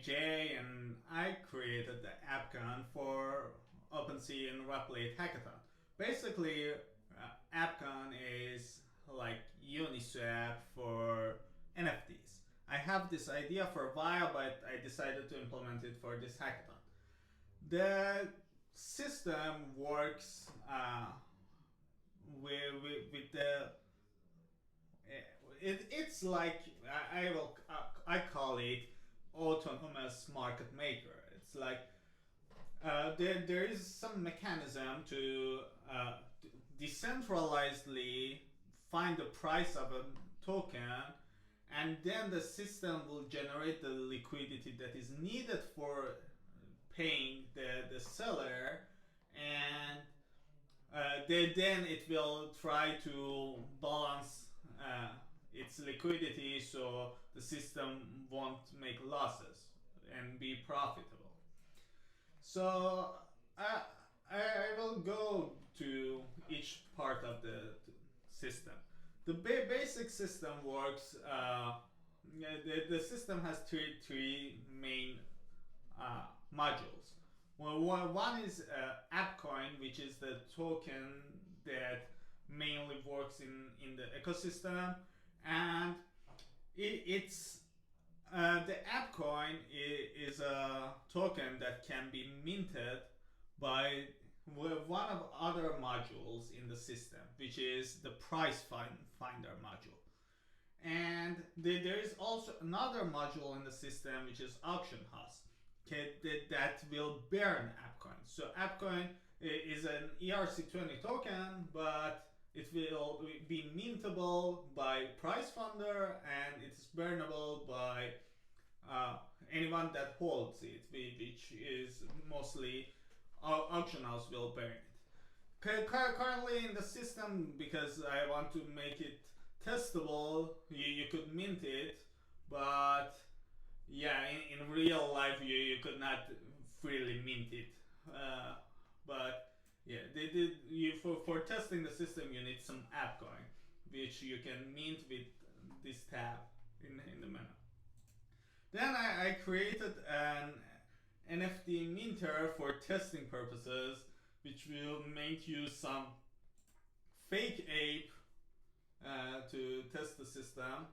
Jay, and I created the ABKon for OpenSea and Replicate Hackathon. Basically, ABKon is like Uniswap for NFTs. I have this idea for a while, but I decided to implement it for this hackathon. The system works with the it's like I call it autonomous market maker. It's like there is some mechanism to decentralizedly find the price of a token, and then the system will generate the liquidity that is needed for paying the seller, and then it will try to balance its liquidity so the system won't make losses and be profitable. So I will go to each part of the system. The basic system works. The system has three main modules. Well, one is ABKon, which is the token that mainly works in the ecosystem, and it's the ABKon is a token that can be minted by one of other modules in the system, which is the price finder module. And there is also another module in the system, which is auction house, that will burn ABKon. So ABKon is an ERC20 token, but it will be mintable by price funder, and it's burnable by anyone that holds it, which is mostly auction house will burn it. Currently in the system, because I want to make it testable, you could mint it, but yeah, in real life you could not freely mint it. But yeah, for testing the system you need some ABKon, which you can mint with this tab in the menu. Then I created an NFT minter for testing purposes, which will make use some fake ape to test the system.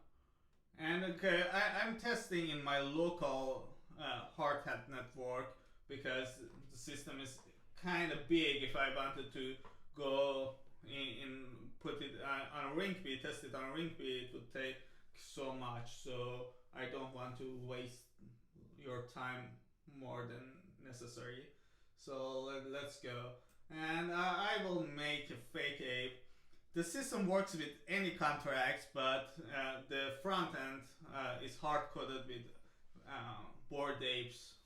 And okay, I'm testing in my local hard hat network because the system is kind of big. If I wanted to go in put it on a Ring-B, test it on a Ring-B, it would take so much. So I don't want to waste your time more than necessary. So let's go. And I will make a fake ape. The system works with any contracts, but the front end is hard coded with Bored Apes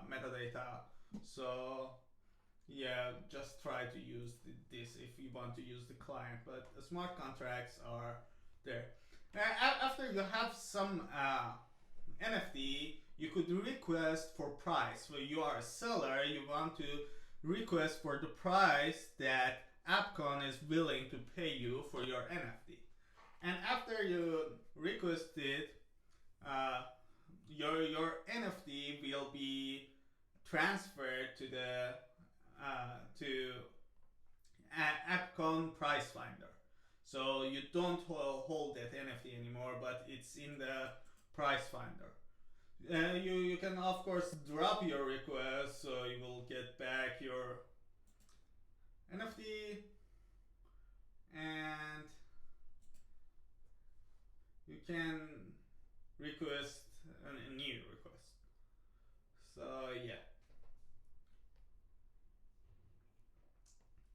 metadata. So yeah, just try to use this if you want to use the client, but the smart contracts are there. After you have some NFT, you could request for price. So you are a seller, you want to request for the price that ABKon is willing to pay you for your NFT. And after you request it, your NFT will be transferred to the ABKon price finder. So you don't hold that NFT anymore, but it's in the price finder. You can of course drop your request, so you will get back your NFT, and you can request a new request. So yeah,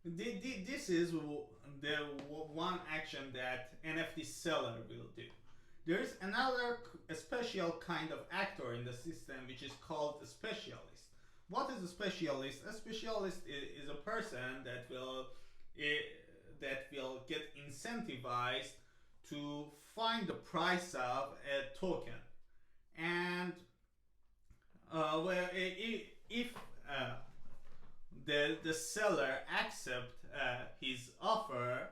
this is the one action that NFT seller will do. There is another special kind of actor in the system, which is called a specialist. What is a specialist? A specialist is a person that will get incentivized to find the price of a token, and if the seller accept his offer,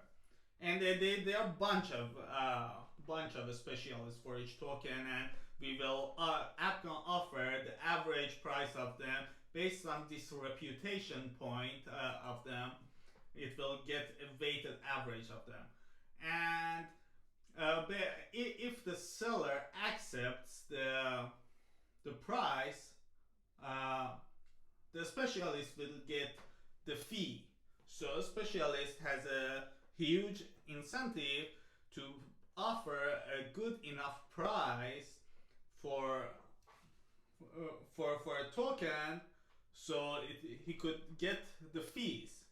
and there are bunch of specialists for each token, and we will ABKon offer the average price of them based on this reputation point of them. It will get a weighted average of them. And if the seller accepts the price, the specialist will get the fee. So a specialist has a huge incentive to offer a good enough price for a token, so he could get the fees.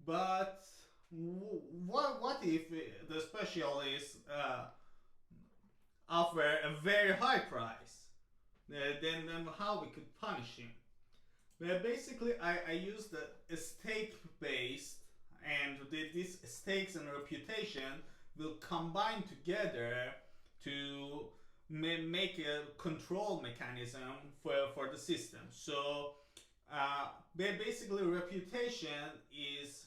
But what if the specialist offer a very high price? Then how we could punish him? Well, basically, I use the stake based, and these stakes and reputation will combine together to make a control mechanism for the system. So basically, reputation is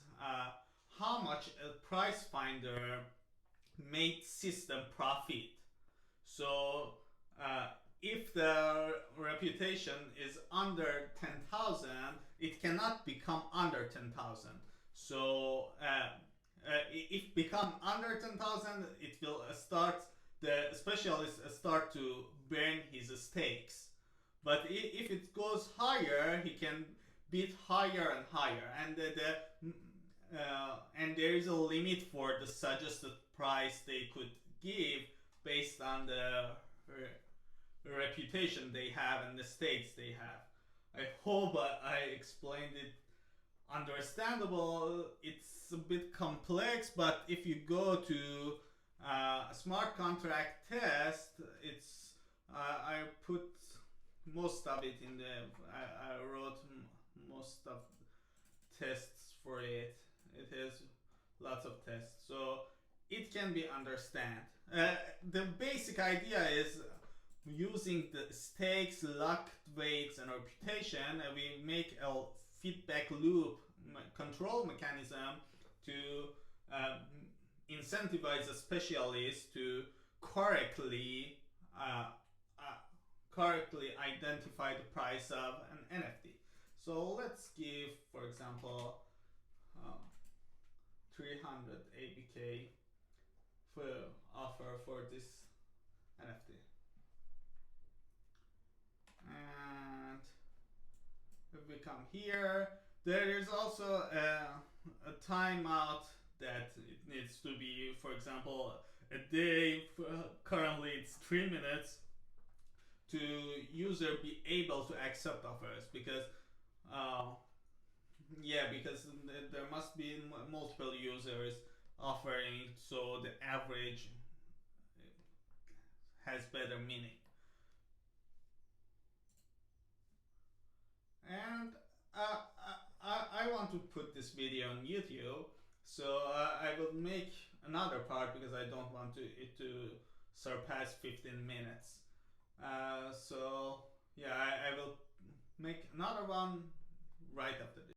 how much a price finder made system profit. So if the reputation is under 10,000, it cannot become under 10,000. So if become under 10,000, it will the specialist start to burn his stakes. But if it goes higher, he can bid higher and higher, and and there is a limit for the suggested price they could give based on the reputation they have and the stakes they have. I hope I explained it understandable. It's a bit complex, but if you go to a smart contract test, it's I put most of it in the I wrote most of tests for it. It has lots of tests, so it can be understand. The basic idea is using the stakes, luck, weights, and reputation, and we make a feedback loop control mechanism to incentivize a specialist to correctly identify the price of an NFT. So let's give, for example, 300 ABK for offer for this NFT. And if we come here, there is also a timeout that it needs to be, for example, a day. Currently it's 3 minutes to user be able to accept offers, because because there must be multiple users offering, so the average has better meaning. And I want to put this video on YouTube, so I will make another part because I don't want it to surpass 15 minutes. So yeah, I will make another one right after this.